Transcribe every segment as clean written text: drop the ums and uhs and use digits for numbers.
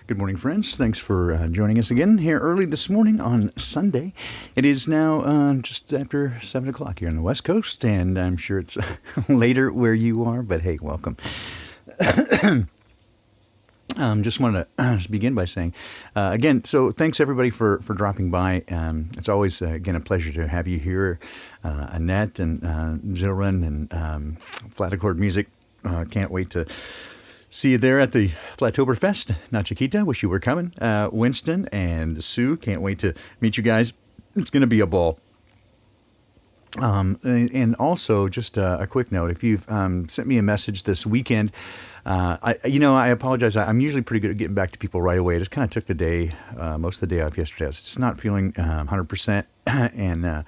Good morning, friends. Thanks for joining us again here early this morning on Sunday. It is now just after 7 o'clock here on the West Coast, and I'm sure it's later where you are, but hey, welcome. Just wanted to begin by saying, again, so thanks everybody for dropping by. It's always, again, a pleasure to have you here. Annette and Zilren and Flat Accord Music. Can't wait to see you there at the Flattoberfest. Not Chiquita, wish you were coming. Winston and Sue, can't wait to meet you guys. It's going to be a ball. And also, just a quick note, if you've sent me a message this weekend, I apologize. I'm usually pretty good at getting back to people right away. I just kind of took the day, most of the day off yesterday. I was just not feeling 100% and ended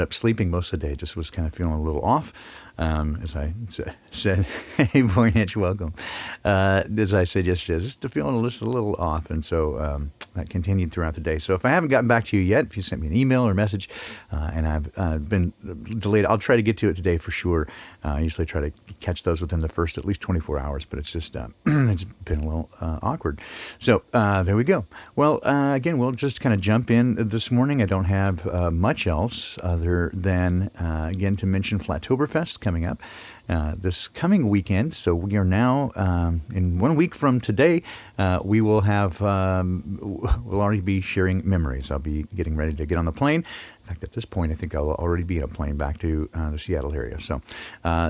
up sleeping most of the day. Just was kind of feeling a little off. As I said, hey, Voynich, welcome. As I said yesterday, just feeling just a little off, and so that continued throughout the day. So if I haven't gotten back to you yet, if you sent me an email or message, and I've been delayed, I'll try to get to it today for sure. I usually try to catch those within the first at least 24 hours, but it's just it's been a little awkward. So there we go. Well, again, we'll just kind of jump in this morning. I don't have much else other than, again, to mention Flattoberfest coming up this coming weekend. So we are now in 1 week from today. We will have we'll already be sharing memories. I'll be getting ready to get on the plane. In fact, at this point, I think I'll already be in a plane back to the Seattle area. So,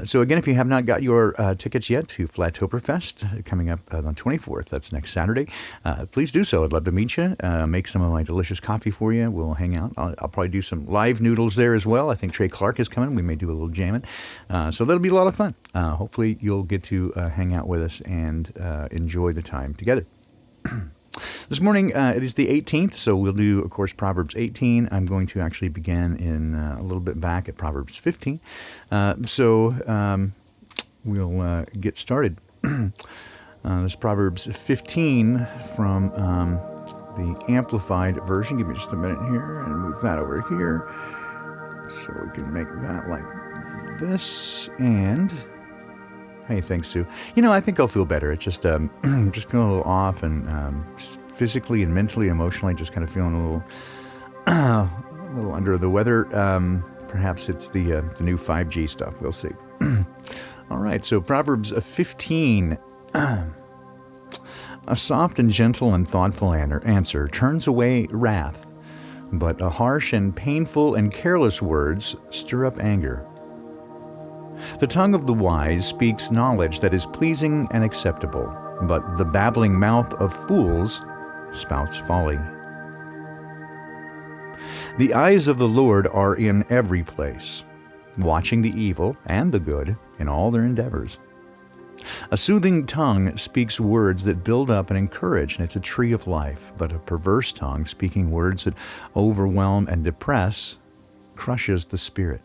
so again, if you have not got your tickets yet to Flattoberfest coming up on the 24th, that's next Saturday, please do so. I'd love to meet you. Make some of my delicious coffee for you. We'll hang out. I'll probably do some live noodles there as well. I think Trey Clark is coming. We may do a little jamming. So that'll be a lot of fun. Hopefully, you'll get to hang out with us and enjoy the time together. This morning, it is the 18th, so we'll do, of course, Proverbs 18. I'm going to actually begin in a little bit back at Proverbs 15. So we'll get started. This Proverbs 15 from the Amplified version. Give me just a minute here and move that over here so we can make that like this. And hey, thanks, Sue. I think I'll feel better. It's just just feeling a little off, and physically and mentally, emotionally, just kind of feeling a little under the weather. Perhaps it's the new 5G stuff. We'll see. All right, so Proverbs 15. A soft and gentle and thoughtful answer turns away wrath, but a harsh and painful and careless words stir up anger. The tongue of the wise speaks knowledge that is pleasing and acceptable, but the babbling mouth of fools spouts folly. The eyes of the Lord are in every place, watching the evil and the good in all their endeavors. A soothing tongue speaks words that build up and encourage, and it's a tree of life, but a perverse tongue speaking words that overwhelm and depress crushes the spirit.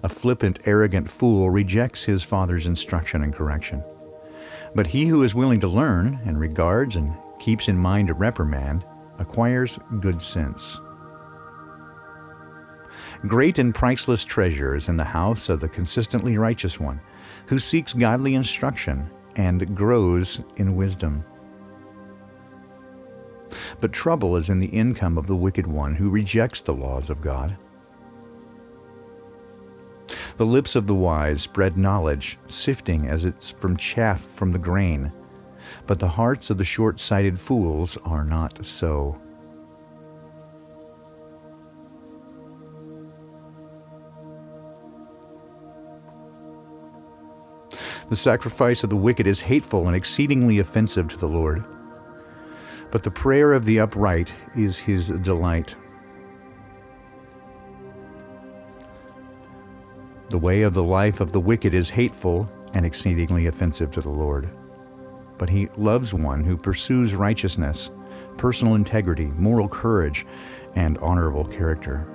A flippant, arrogant fool rejects his father's instruction and correction. But he who is willing to learn and regards and keeps in mind a reprimand acquires good sense. Great and priceless treasure is in the house of the consistently righteous one, who seeks godly instruction and grows in wisdom. But trouble is in the income of the wicked one who rejects the laws of God. The lips of the wise spread knowledge, sifting as it's from chaff from the grain. But the hearts of the short-sighted fools are not so. The sacrifice of the wicked is hateful and exceedingly offensive to the Lord. But the prayer of the upright is his delight. The way of the life of the wicked is hateful and exceedingly offensive to the Lord. But he loves one who pursues righteousness, personal integrity, moral courage, and honorable character.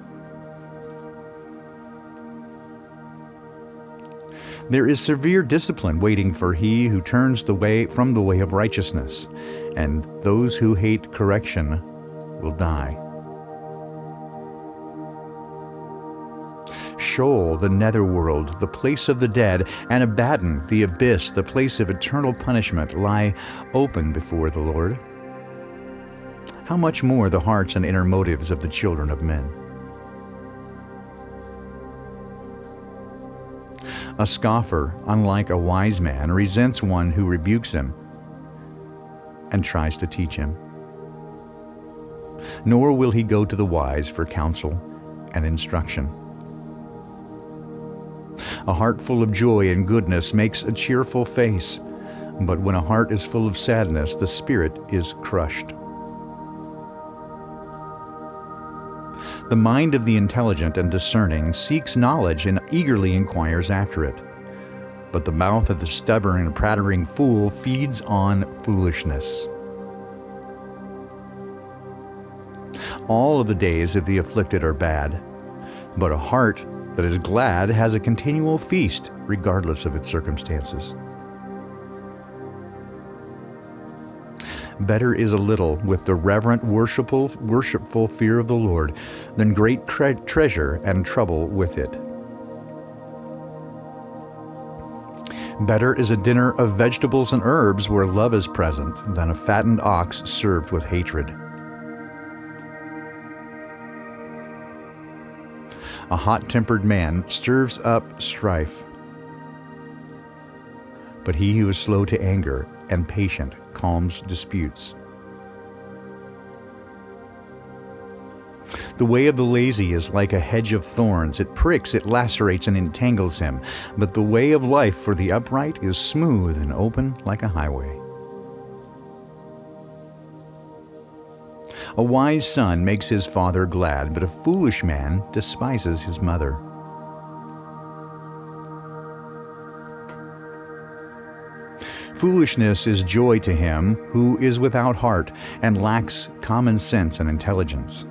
There is severe discipline waiting for he who turns from the way of righteousness, and those who hate correction will die. Sheol, the netherworld, the place of the dead, and Abaddon, the abyss, the place of eternal punishment, lie open before the Lord. How much more the hearts and inner motives of the children of men? A scoffer, unlike a wise man, resents one who rebukes him and tries to teach him. Nor will he go to the wise for counsel and instruction. A heart full of joy and goodness makes a cheerful face, but when a heart is full of sadness, the spirit is crushed. The mind of the intelligent and discerning seeks knowledge and eagerly inquires after it. But the mouth of the stubborn and prattling fool feeds on foolishness. All of the days of the afflicted are bad, but a heart that is glad has a continual feast regardless of its circumstances. Better is a little with the reverent, worshipful fear of the Lord than great treasure and trouble with it. Better is a dinner of vegetables and herbs where love is present than a fattened ox served with hatred. A hot-tempered man stirs up strife, but he who is slow to anger and patient calms disputes. The way of the lazy is like a hedge of thorns. It pricks, it lacerates, and entangles him. But the way of life for the upright is smooth and open like a highway. A wise son makes his father glad, but a foolish man despises his mother. Foolishness is joy to him who is without heart and lacks common sense and intelligence.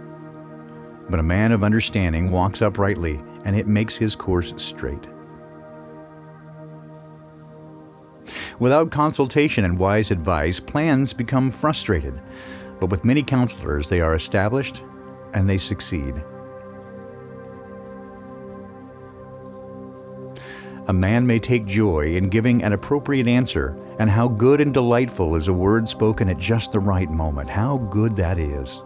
But a man of understanding walks uprightly, and it makes his course straight. Without consultation and wise advice, plans become frustrated, but with many counselors they are established and they succeed. A man may take joy in giving an appropriate answer, and how good and delightful is a word spoken at just the right moment. How good that is.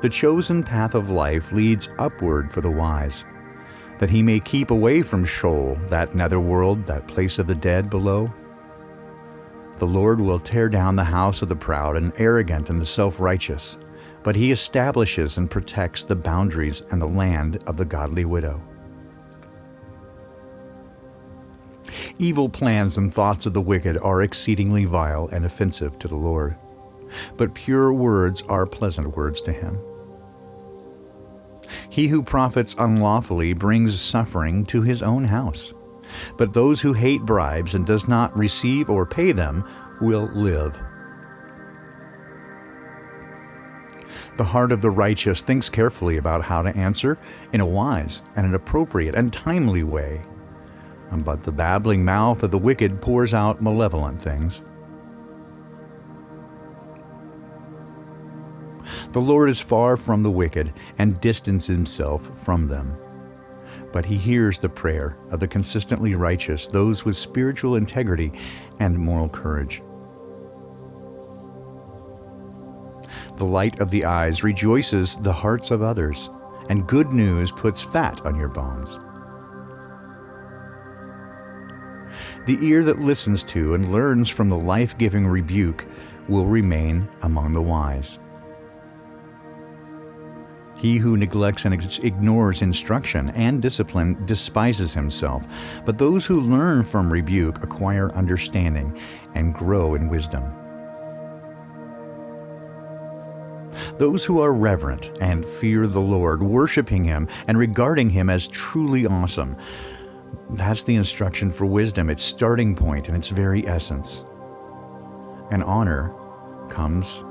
The chosen path of life leads upward for the wise, that he may keep away from Sheol, that netherworld, that place of the dead below. The Lord will tear down the house of the proud and arrogant and the self-righteous, but he establishes and protects the boundaries and the land of the godly widow. Evil plans and thoughts of the wicked are exceedingly vile and offensive to the Lord, but pure words are pleasant words to him. He who profits unlawfully brings suffering to his own house, but those who hate bribes and does not receive or pay them will live. The heart of the righteous thinks carefully about how to answer in a wise and an appropriate and timely way, but the babbling mouth of the wicked pours out malevolent things. The Lord is far from the wicked and distances himself from them, but he hears the prayer of the consistently righteous, those with spiritual integrity and moral courage. The light of the eyes rejoices the hearts of others, and good news puts fat on your bones. The ear that listens to and learns from the life-giving rebuke will remain among the wise. He who neglects and ignores instruction and discipline despises himself, but those who learn from rebuke acquire understanding and grow in wisdom. Those who are reverent and fear the Lord, worshiping him and regarding him as truly awesome, that's the instruction for wisdom, its starting point and its very essence. And honor comes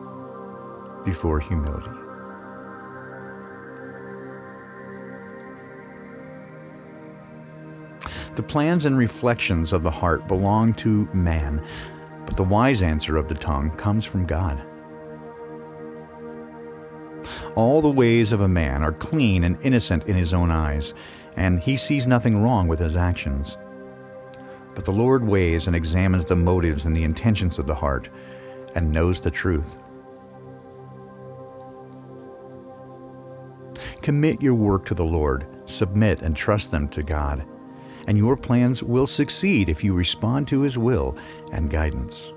before humility. The plans and reflections of the heart belong to man, but the wise answer of the tongue comes from God. All the ways of a man are clean and innocent in his own eyes, and he sees nothing wrong with his actions. But the Lord weighs and examines the motives and the intentions of the heart, and knows the truth. Commit your work to the Lord, submit and trust them to God, and your plans will succeed if you respond to His will and guidance.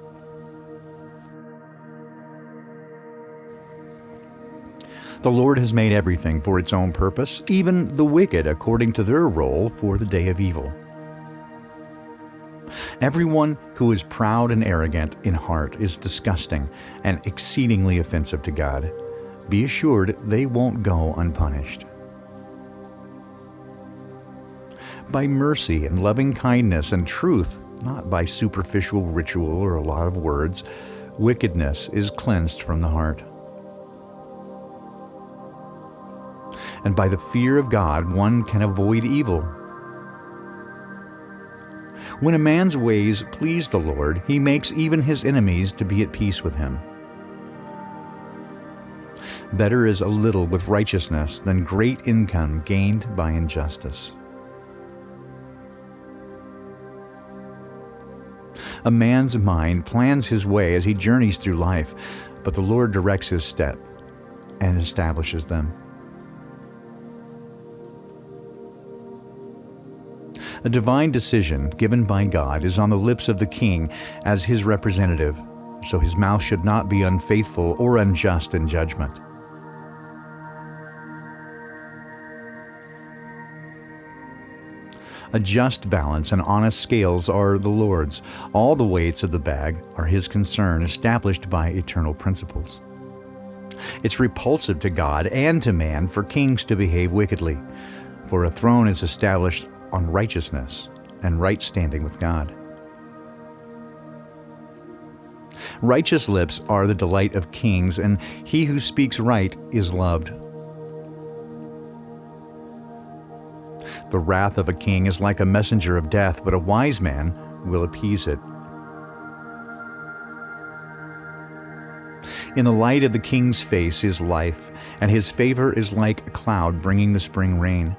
The Lord has made everything for its own purpose, even the wicked according to their role for the day of evil. Everyone who is proud and arrogant in heart is disgusting and exceedingly offensive to God. Be assured they won't go unpunished. By mercy and loving kindness and truth, not by superficial ritual or a lot of words, wickedness is cleansed from the heart. And by the fear of God, one can avoid evil. When a man's ways please the Lord, he makes even his enemies to be at peace with him. Better is a little with righteousness than great income gained by injustice. A man's mind plans his way as he journeys through life, but the Lord directs his step and establishes them. A divine decision given by God is on the lips of the king as his representative, so his mouth should not be unfaithful or unjust in judgment. A just balance and honest scales are the Lord's. All the weights of the bag are His concern, established by eternal principles. It's repulsive to God and to man for kings to behave wickedly, for a throne is established on righteousness and right standing with God. Righteous lips are the delight of kings, and he who speaks right is loved. The wrath of a king is like a messenger of death, but a wise man will appease it. In the light of the king's face is life, and his favor is like a cloud bringing the spring rain.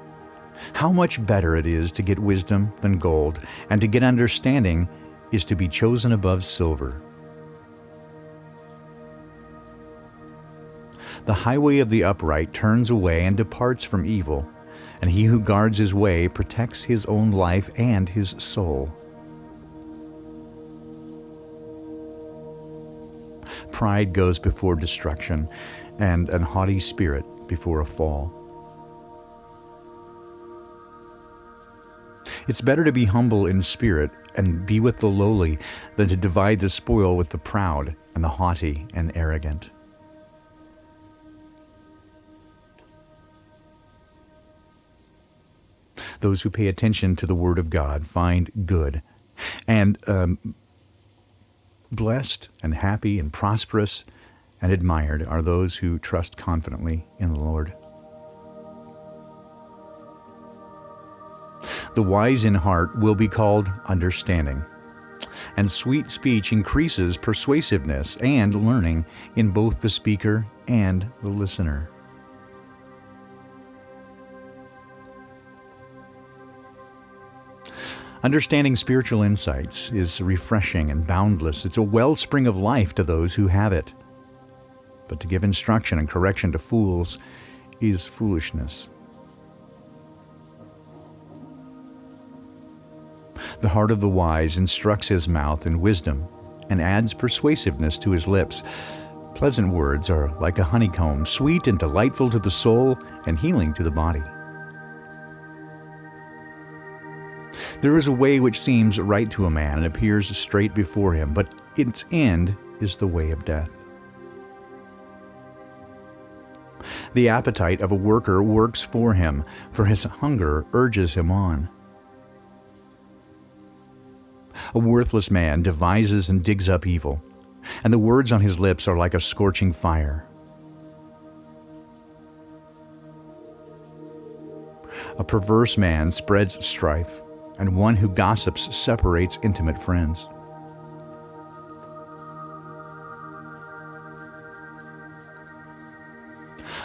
How much better it is to get wisdom than gold, and to get understanding is to be chosen above silver. The highway of the upright turns away and departs from evil, and he who guards his way protects his own life and his soul. Pride goes before destruction, and an haughty spirit before a fall. It's better to be humble in spirit and be with the lowly than to divide the spoil with the proud and the haughty and arrogant. Those who pay attention to the Word of God find good, and blessed and happy and prosperous and admired are those who trust confidently in the Lord. The wise in heart will be called understanding, and sweet speech increases persuasiveness and learning in both the speaker and the listener. Understanding spiritual insights is refreshing and boundless. It's a wellspring of life to those who have it. But to give instruction and correction to fools is foolishness. The heart of the wise instructs his mouth in wisdom and adds persuasiveness to his lips. Pleasant words are like a honeycomb, sweet and delightful to the soul and healing to the body. There is a way which seems right to a man and appears straight before him, but its end is the way of death. The appetite of a worker works for him, for his hunger urges him on. A worthless man devises and digs up evil, and the words on his lips are like a scorching fire. A perverse man spreads strife, and one who gossips separates intimate friends.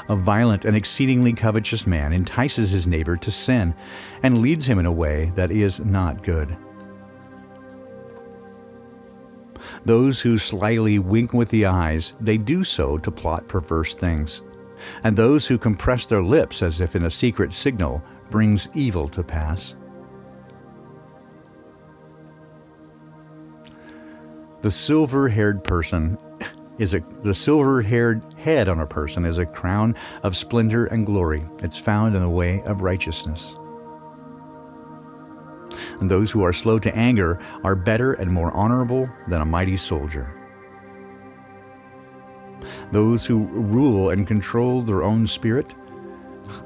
A violent and exceedingly covetous man entices his neighbor to sin and leads him in a way that is not good. Those who slyly wink with the eyes, they do so to plot perverse things. And those who compress their lips as if in a secret signal brings evil to pass. The silver-haired head on a person is a crown of splendor and glory. It's found in the way of righteousness. And those who are slow to anger are better and more honorable than a mighty soldier. Those who rule and control their own spirit,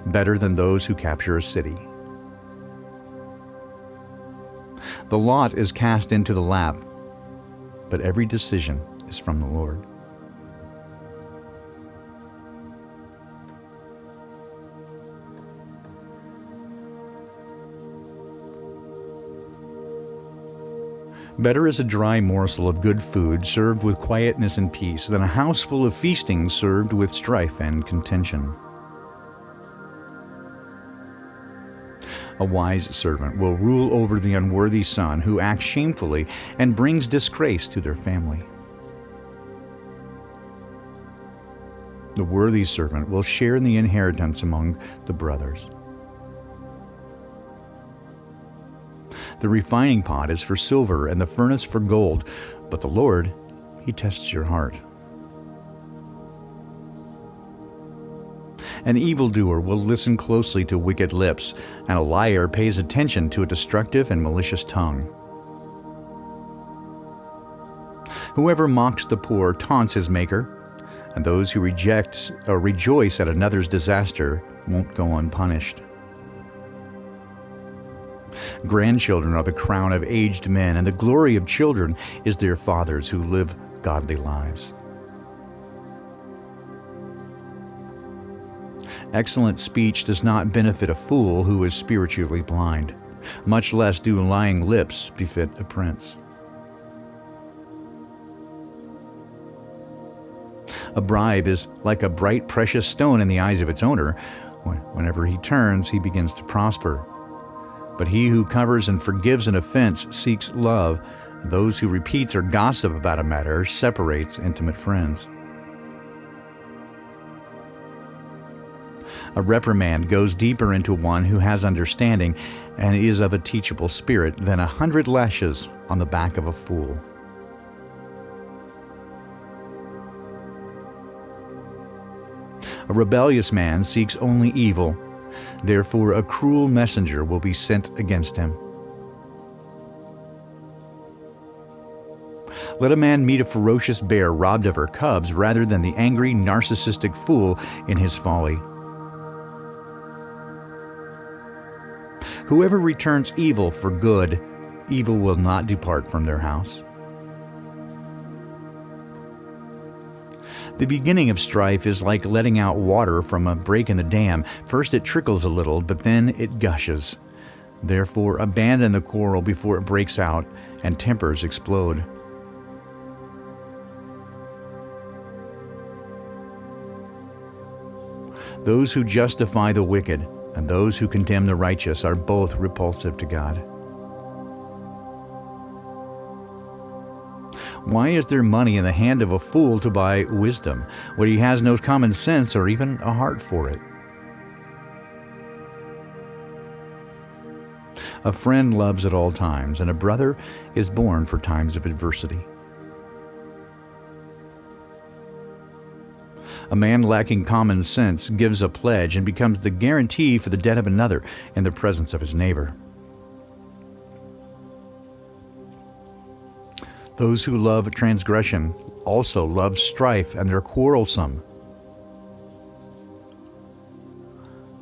better than those who capture a city. The lot is cast into the lap, but every decision is from the Lord. Better is a dry morsel of good food served with quietness and peace than a house full of feasting served with strife and contention. A wise servant will rule over the unworthy son who acts shamefully and brings disgrace to their family. The worthy servant will share in the inheritance among the brothers. The refining pot is for silver and the furnace for gold, but the Lord, He tests your heart. An evildoer will listen closely to wicked lips, and a liar pays attention to a destructive and malicious tongue. Whoever mocks the poor taunts his maker, and those who rejoice at another's disaster won't go unpunished. Grandchildren are the crown of aged men, and the glory of children is their fathers who live godly lives. Excellent speech does not benefit a fool who is spiritually blind, much less do lying lips befit a prince. A bribe is like a bright, precious stone in the eyes of its owner. Whenever he turns, he begins to prosper. But he who covers and forgives an offense seeks love. Those who repeats or gossip about a matter separates intimate friends. A reprimand goes deeper into one who has understanding and is of a teachable spirit than 100 lashes on the back of a fool. A rebellious man seeks only evil. Therefore, a cruel messenger will be sent against him. Let a man meet a ferocious bear robbed of her cubs rather than the angry, narcissistic fool in his folly. Whoever returns evil for good, evil will not depart from their house. The beginning of strife is like letting out water from a break in the dam. First it trickles a little, but then it gushes. Therefore, abandon the quarrel before it breaks out and tempers explode. Those who justify the wicked and those who condemn the righteous are both repulsive to God. Why is there money in the hand of a fool to buy wisdom, when he has no common sense or even a heart for it? A friend loves at all times, and a brother is born for times of adversity. A man lacking common sense gives a pledge and becomes the guarantee for the debt of another in the presence of his neighbor. Those who love transgression also love strife, and they're quarrelsome.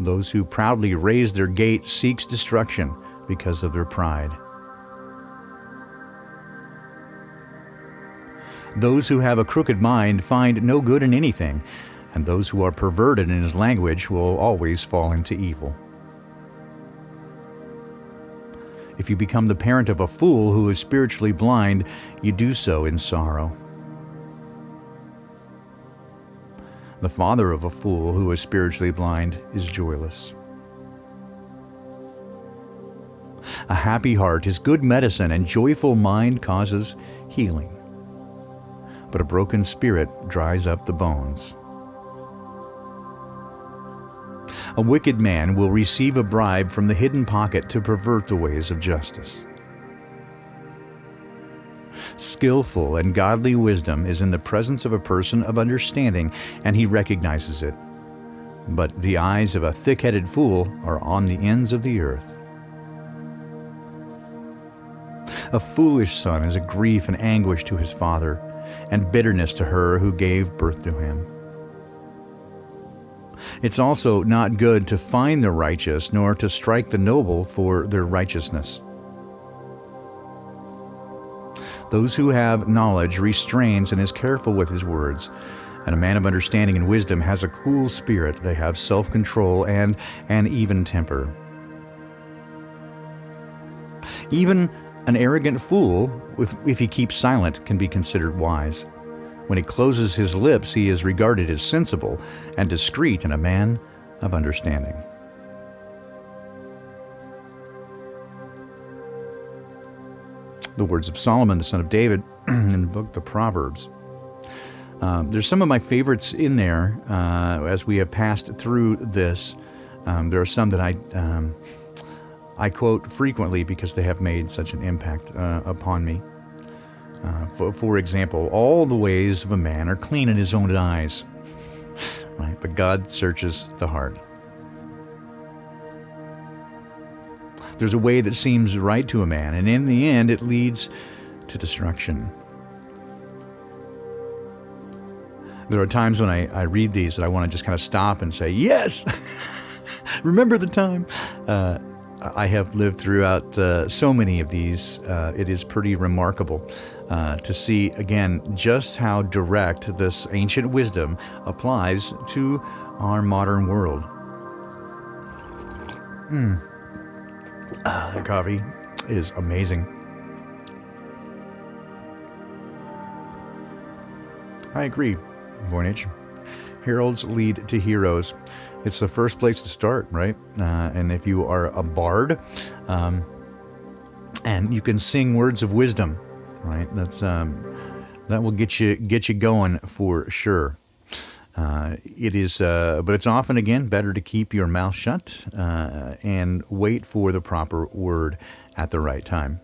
Those who proudly raise their gate seeks destruction because of their pride. Those who have a crooked mind find no good in anything, and those who are perverted in his language will always fall into evil. If you become the parent of a fool who is spiritually blind, you do so in sorrow. The father of a fool who is spiritually blind is joyless. A happy heart is good medicine, and joyful mind causes healing. But a broken spirit dries up the bones. A wicked man will receive a bribe from the hidden pocket to pervert the ways of justice. Skillful and godly wisdom is in the presence of a person of understanding, and he recognizes it. But the eyes of a thick-headed fool are on the ends of the earth. A foolish son is a grief and anguish to his father, and bitterness to her who gave birth to him. It's also not good to fine the righteous, nor to strike the noble for their righteousness. Those who have knowledge restrains and is careful with his words, and a man of understanding and wisdom has a cool spirit. They have self-control and an even temper. Even an arrogant fool, if he keeps silent, can be considered wise. When he closes his lips, he is regarded as sensible and discreet and a man of understanding. The words of Solomon, the son of David, in the book of Proverbs. There's some of my favorites in there as we have passed through this. There are some that I quote frequently because they have made such an impact upon me. For example, all the ways of a man are clean in his own eyes, right? But God searches the heart. There's a way that seems right to a man, and in the end it leads to destruction. There are times when I read these that I want to just kind of stop and say, yes! Remember the time? I have lived throughout so many of these. It is pretty remarkable to see, again, just how direct this ancient wisdom applies to our modern world. The coffee is amazing. I agree, Voynich. Heralds lead to heroes. It's the first place to start, right? And if you are a bard, and you can sing words of wisdom, right? That will get you going for sure. It is, but it's often, again, better to keep your mouth shut and wait for the proper word at the right time.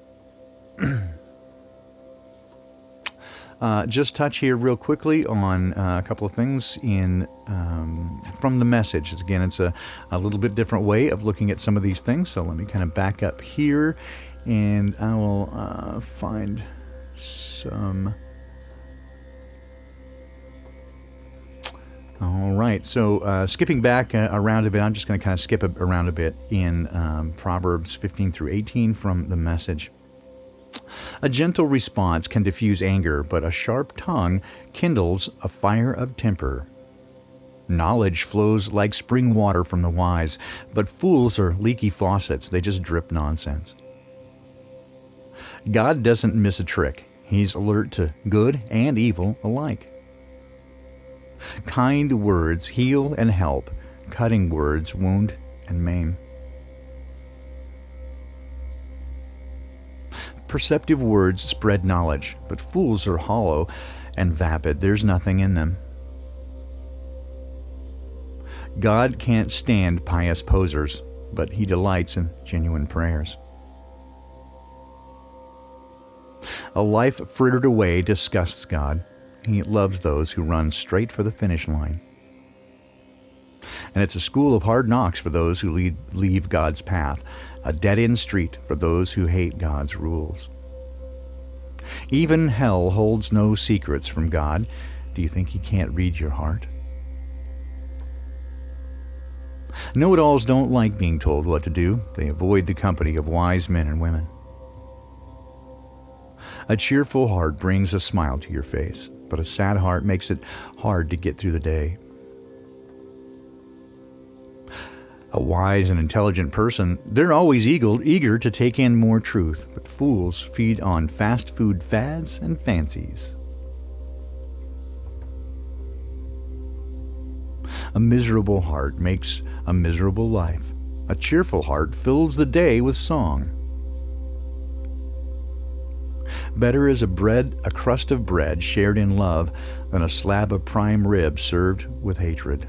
Just touch here real quickly on a couple of things from the message. Again, it's a little bit different way of looking at some of these things. So let me kind of back up here, and I will find some. All right, so skipping back around a bit, I'm just going to kind of skip around a bit in Proverbs 15 through 18 from the message. A gentle response can diffuse anger, but a sharp tongue kindles a fire of temper. Knowledge flows like spring water from the wise, but fools are leaky faucets. They just drip nonsense. God doesn't miss a trick. He's alert to good and evil alike. Kind words heal and help. Cutting words wound and maim. Perceptive words spread knowledge, but fools are hollow and vapid. There's nothing in them. God can't stand pious posers, but He delights in genuine prayers. A life frittered away disgusts God. He loves those who run straight for the finish line. And it's a school of hard knocks for those who leave God's path, a dead-end street for those who hate God's rules. Even hell holds no secrets from God. Do you think He can't read your heart? Know-it-alls don't like being told what to do. They avoid the company of wise men and women. A cheerful heart brings a smile to your face, but a sad heart makes it hard to get through the day. A wise and intelligent person, they're always eager to take in more truth, but fools feed on fast food fads and fancies. A miserable heart makes a miserable life. A cheerful heart fills the day with song. Better is a crust of bread shared in love than a slab of prime rib served with hatred.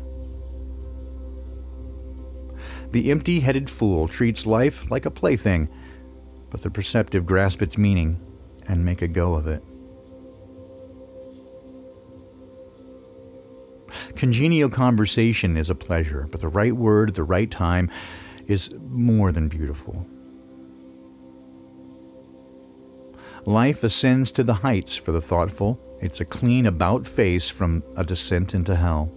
The empty-headed fool treats life like a plaything, but the perceptive grasp its meaning and make a go of it. Congenial conversation is a pleasure, but the right word at the right time is more than beautiful. Life ascends to the heights for the thoughtful. It's a clean about face from a descent into hell.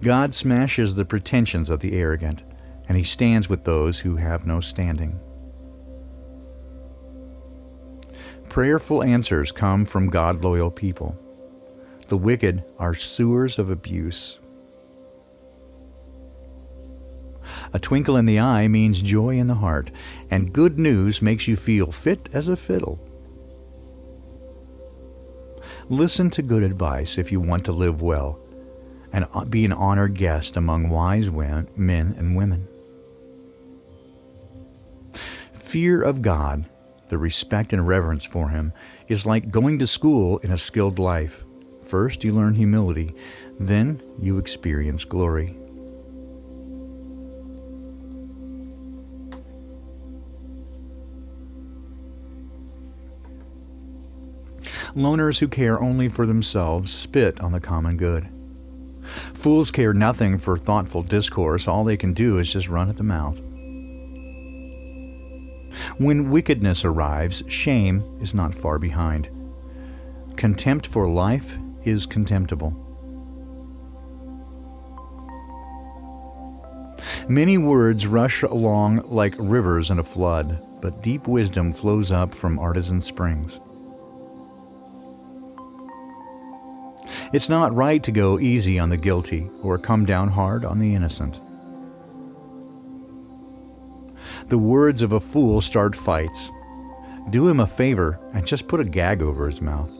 God smashes the pretensions of the arrogant, and he stands with those who have no standing. Prayerful answers come from God-loyal people. The wicked are sewers of abuse. A twinkle in the eye means joy in the heart, and good news makes you feel fit as a fiddle. Listen to good advice if you want to live well, and be an honored guest among wise men and women. Fear of God, the respect and reverence for him, is like going to school in a skilled life. First you learn humility, then you experience glory. Loners who care only for themselves spit on the common good. Fools care nothing for thoughtful discourse. All they can do is just run at the mouth. When wickedness arrives, shame is not far behind. Contempt for life is contemptible. Many words rush along like rivers in a flood, but deep wisdom flows up from artesian springs. It's not right to go easy on the guilty or come down hard on the innocent. The words of a fool start fights. Do him a favor and just put a gag over his mouth.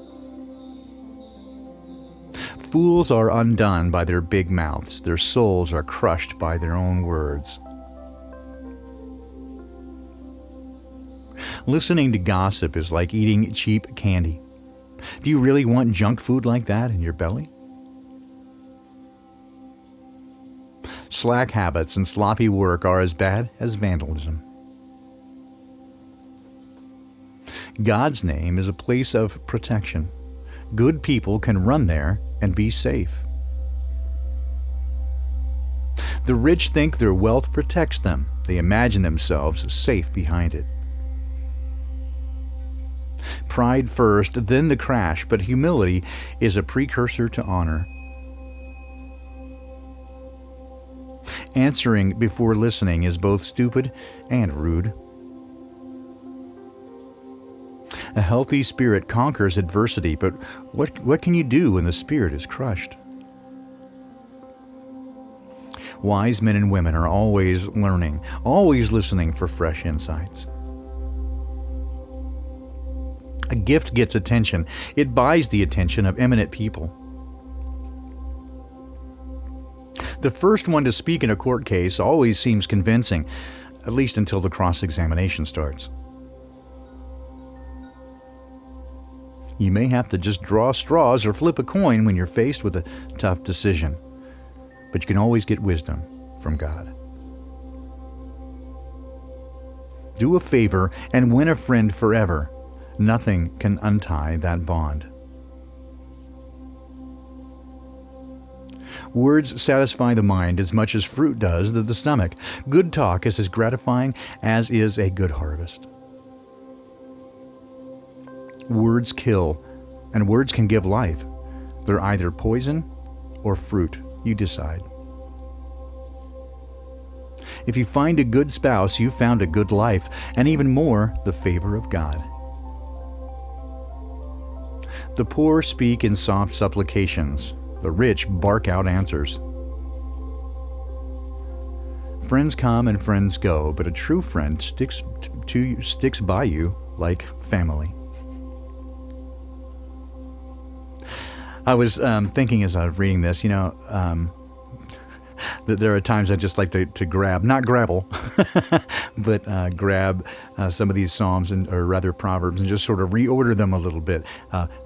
Fools are undone by their big mouths. Their souls are crushed by their own words. Listening to gossip is like eating cheap candy. Do you really want junk food like that in your belly? Slack habits and sloppy work are as bad as vandalism. God's name is a place of protection. Good people can run there and be safe. The rich think their wealth protects them. They imagine themselves safe behind it. Pride first, then the crash, but humility is a precursor to honor. Answering before listening is both stupid and rude. A healthy spirit conquers adversity, but what can you do when the spirit is crushed? Wise men and women are always learning, always listening for fresh insights. A gift gets attention. It buys the attention of eminent people. The first one to speak in a court case always seems convincing, at least until the cross-examination starts. You may have to just draw straws or flip a coin when you're faced with a tough decision, but you can always get wisdom from God. Do a favor and win a friend forever. Nothing can untie that bond. Words satisfy the mind as much as fruit does the stomach. Good talk is as gratifying as is a good harvest. Words kill, and words can give life. They're either poison or fruit. You decide. If you find a good spouse, you've found a good life, and even more, the favor of God. The poor speak in soft supplications. The rich bark out answers. Friends come and friends go, but a true friend sticks by you like family. I was thinking as I was reading this, that there are times I just like to grab, not grabble, but grab some of these Psalms or rather Proverbs and just sort of reorder them a little bit.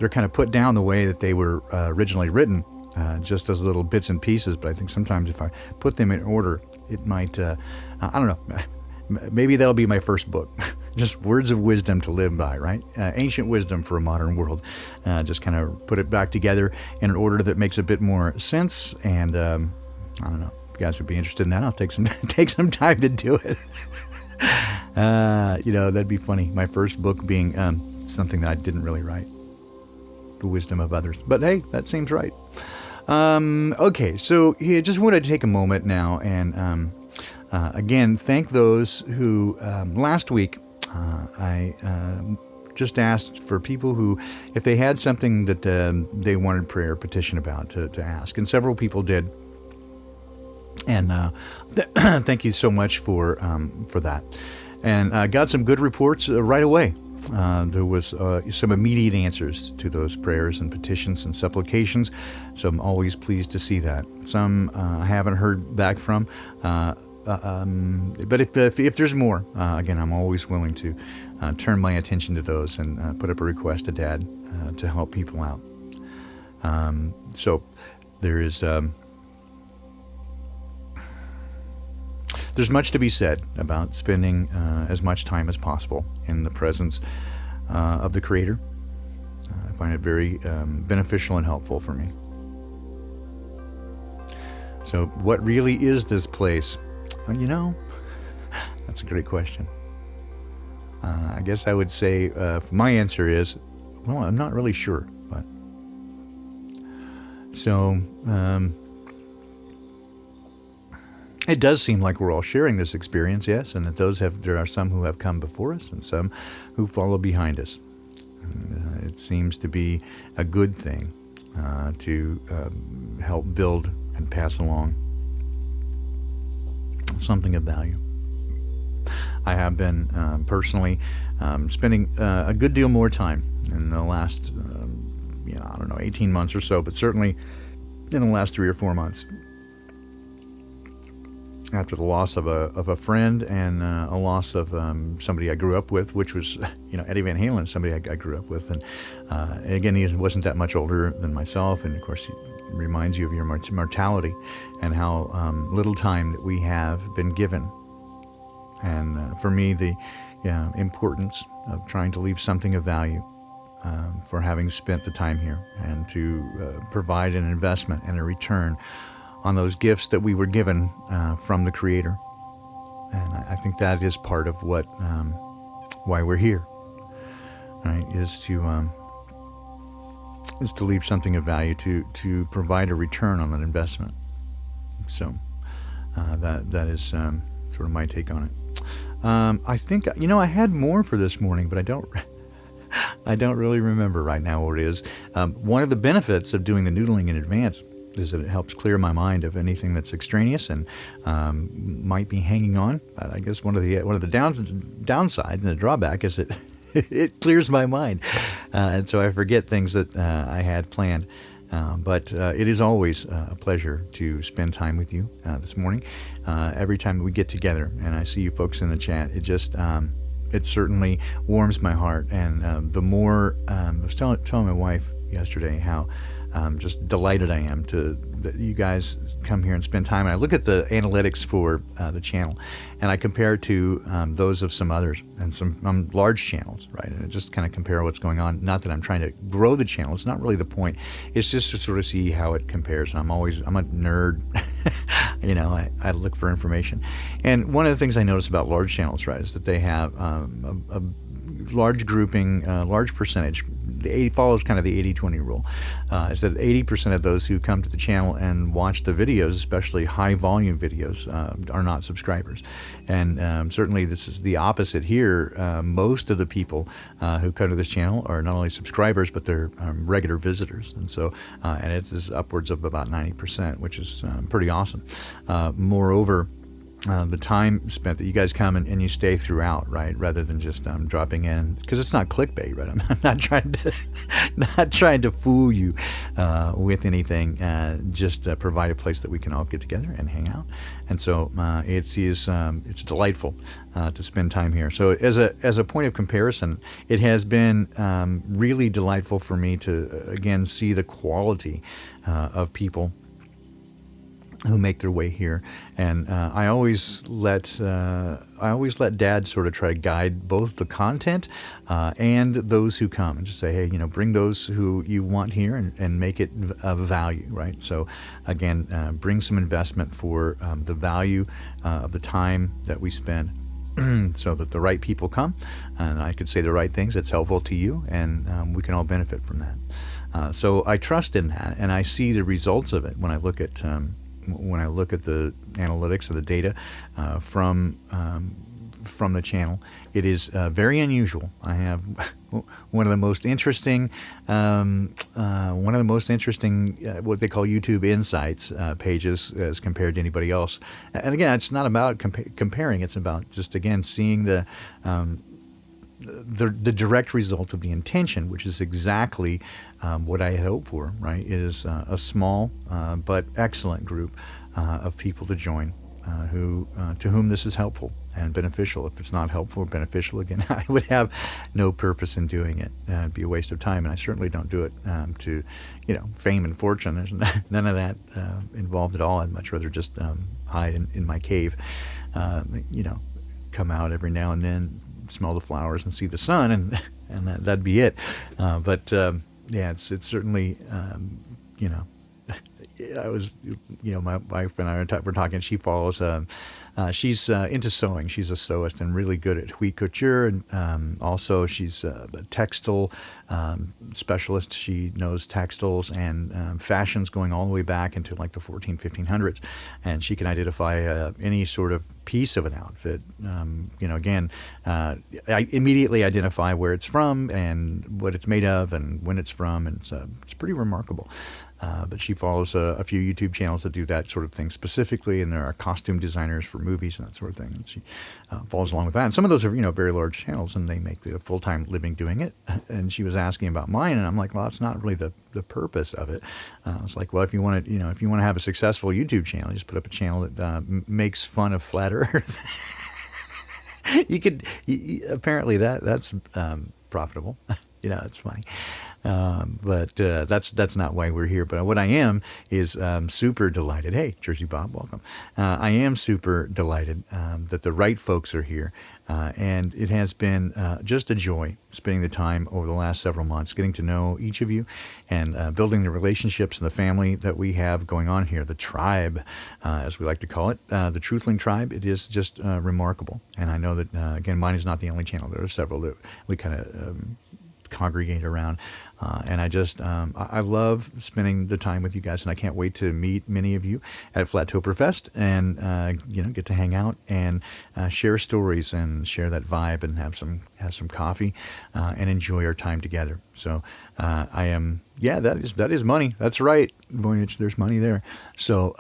They're kind of put down the way that they were originally written, just as little bits and pieces. But I think sometimes if I put them in order, it might, I don't know, maybe that'll be my first book. Just words of wisdom to live by, right? Ancient wisdom for a modern world. Just kind of put it back together in an order that makes a bit more sense. And I don't know. If you guys would be interested in that, I'll take some time to do it. That'd be funny. My first book being something that I didn't really write. The wisdom of others. But hey, that seems right. Okay, so just wanted to take a moment now and again thank those who last week I just asked for people who, if they had something that they wanted prayer petition about to ask, and several people did. And thank you so much for that. And I got some good reports right away. There was some immediate answers to those prayers and petitions and supplications, so I'm always pleased to see that. Some I haven't heard back from, but if there's more, again, I'm always willing to turn my attention to those and put up a request to Dad to help people out. So there is... There's much to be said about spending as much time as possible in the presence of the Creator. I find it very beneficial and helpful for me. So what really is this place? Well, that's a great question. I guess I would say my answer is, well, I'm not really sure. But so... it does seem like we're all sharing this experience, yes, and that there are some who have come before us and some who follow behind us. It seems to be a good thing to help build and pass along something of value. I have been personally spending a good deal more time in the last, 18 months or so, but certainly in the last 3 or 4 months. After the loss of a friend and a loss of somebody I grew up with, which was, Eddie Van Halen, somebody I grew up with. And again, he wasn't that much older than myself. And of course, it reminds you of your mortality and how little time that we have been given. And for me, the importance of trying to leave something of value for having spent the time here and to provide an investment and a return on those gifts that we were given from the Creator. And I think that is part of why we're here, right? Is to leave something of value, to provide a return on that investment. So that is sort of my take on it. I think I had more for this morning, but I don't really remember right now what it is. One of the benefits of doing the noodling in advance is that it helps clear my mind of anything that's extraneous and might be hanging on. I guess one of the downsides and the drawback is that it clears my mind, and so I forget things that I had planned. But it is always a pleasure to spend time with you this morning. Every time we get together and I see you folks in the chat, it just it certainly warms my heart. And the more I was telling my wife yesterday how just delighted I am that you guys come here and spend time. And I look at the analytics for the channel, and I compare it to those of some others and some large channels, right? And I just kind of compare what's going on. Not that I'm trying to grow the channel. It's not really the point. It's just to sort of see how it compares. And I'm a nerd. I look for information. And one of the things I notice about large channels, right, is that they have a large grouping, large percentage. Follows kind of the 80-20 rule, is that 80% of those who come to the channel and watch the videos, especially high volume videos, are not subscribers. And certainly this is the opposite here. Most of the people who come to this channel are not only subscribers, but they're regular visitors. And so, and it is upwards of about 90%, which is pretty awesome. Moreover, the time spent that you guys come and you stay throughout, right? Rather than just dropping in, because it's not clickbait, right? I'm not trying to not trying to fool you with anything. Just provide a place that we can all get together and hang out. And so it's delightful to spend time here. So as a point of comparison, it has been really delightful for me to again see the quality of people who make their way here, and I always let Dad sort of try to guide both the content and those who come, and just say, hey, bring those who you want here and make it of value, right? So again, bring some investment for the value of the time that we spend. So that the right people come, and I could say the right things that's helpful to you, and we can all benefit from that. So I trust in that, and I see the results of it when I look at the analytics of the data from the channel. It is very unusual. I have one of the most interesting what they call YouTube Insights pages as compared to anybody else. And again, it's not about comparing. It's about just again seeing the direct result of the intention, which is exactly what I had hoped for, right? Is a small but excellent group of people to join to whom this is helpful and beneficial. If it's not helpful or beneficial, again, I would have no purpose in doing it. It'd be a waste of time, and I certainly don't do it to, fame and fortune. There's none of that involved at all. I'd much rather just hide in my cave, come out every now and then, smell the flowers and see the sun, and that'd be it. But it's certainly, I was, my wife and I were talking. She follows. She's into sewing. She's a sewist and really good at wheat couture, and also she's a textile specialist. She knows textiles and fashions going all the way back into like the 1500s, and she can identify any sort of piece of an outfit. I immediately identify where it's from and what it's made of and when it's from, and it's pretty remarkable. But she follows a few YouTube channels that do that sort of thing specifically, and there are costume designers for movies and that sort of thing. And she follows along with that. And some of those are, very large channels, and they make a full-time living doing it. And she was asking about mine, and I'm like, well, that's not really the purpose of it. I was like, well, if you want to have a successful YouTube channel, just put up a channel that makes fun of flat Earth. Apparently that's profitable. It's funny. But that's not why we're here. But what I am is super delighted. Hey, Jersey Bob, welcome. I am super delighted that the right folks are here. And it has been just a joy spending the time over the last several months, getting to know each of you and building the relationships and the family that we have going on here, the tribe, as we like to call it, the Truthling Tribe. It is just remarkable. And I know that, again, mine is not the only channel. There are several that we kind of congregate around. And I love spending the time with you guys, and I can't wait to meet many of you at Flattoberfest and, get to hang out and share stories and share that vibe and have some coffee and enjoy our time together. So that is money. That's right. Voynich, there's money there. So,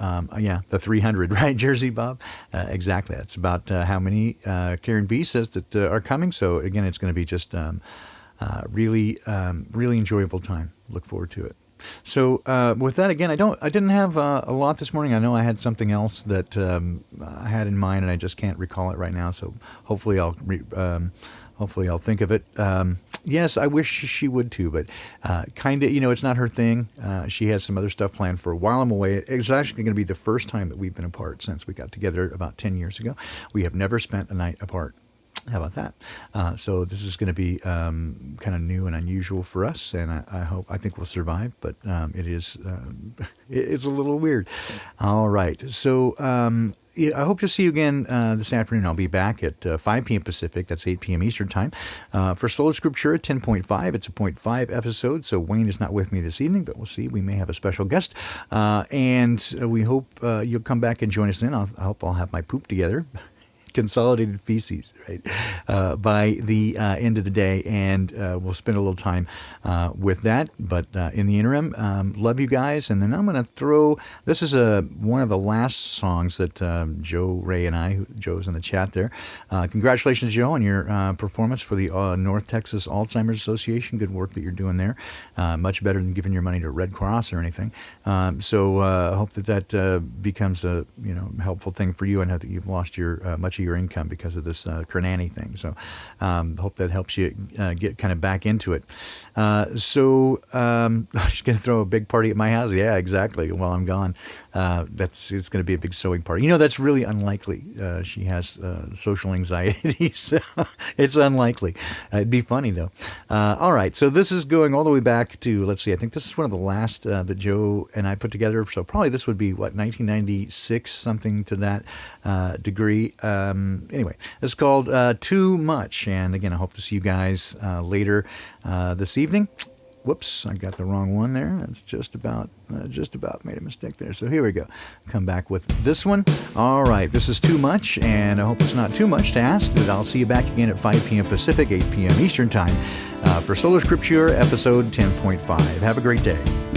the 300, right, Jersey Bob? Exactly. That's about how many Karen B says that are coming. So, again, it's going to be just really enjoyable time. Look forward to it. So with that, again, I didn't have a lot this morning. I know I had something else that I had in mind, and I just can't recall it right now. So hopefully I'll think of it. Yes, I wish she would too, but kind of, it's not her thing. She has some other stuff planned for a while I'm away. It's actually going to be the first time that we've been apart since we got together about 10 years ago. We have never spent a night apart. How about that? So this is going to be kind of new and unusual for us, and I think we'll survive. But it's a little weird. All right. So I hope to see you again this afternoon. I'll be back at 5 p.m. Pacific. That's 8 p.m. Eastern Time for Sola Scriptura 10.5. It's a 0.5 episode, so Wayne is not with me this evening, but we'll see. We may have a special guest, and we hope you'll come back and join us then. I hope I'll have my poop together. consolidated feces, right, by the end of the day. And we'll spend a little time with that. But in the interim, love you guys. And then I'm going to throw, this is one of the last songs that Joe, Ray, and I, Joe's in the chat there. Congratulations, Joe, on your performance for the North Texas Alzheimer's Association. Good work that you're doing there. Much better than giving your money to Red Cross or anything. So I hope that becomes a helpful thing for you. I know that you've lost your much of your income because of this Kernani thing. So hope that helps you get kind of back into it. So I'm just going to throw a big party at my house. Yeah, exactly. While I'm gone, it's going to be a big sewing party. That's really unlikely. She has social anxiety, so it's unlikely. It'd be funny though. All right, so this is going all the way back to, let's see, I think this is one of the last that Joe and I put together. So probably this would be 1996, something to that degree. Anyway, it's called Too Much, and again, I hope to see you guys later this evening. Whoops, I got the wrong one there. That's just about made a mistake there. So here we go. Come back with this one. All right, this is Too Much, and I hope it's not too much to ask that I'll see you back again at 5 p.m. Pacific, 8 p.m. Eastern Time for Solar Scripture, episode 10.5. Have a great day.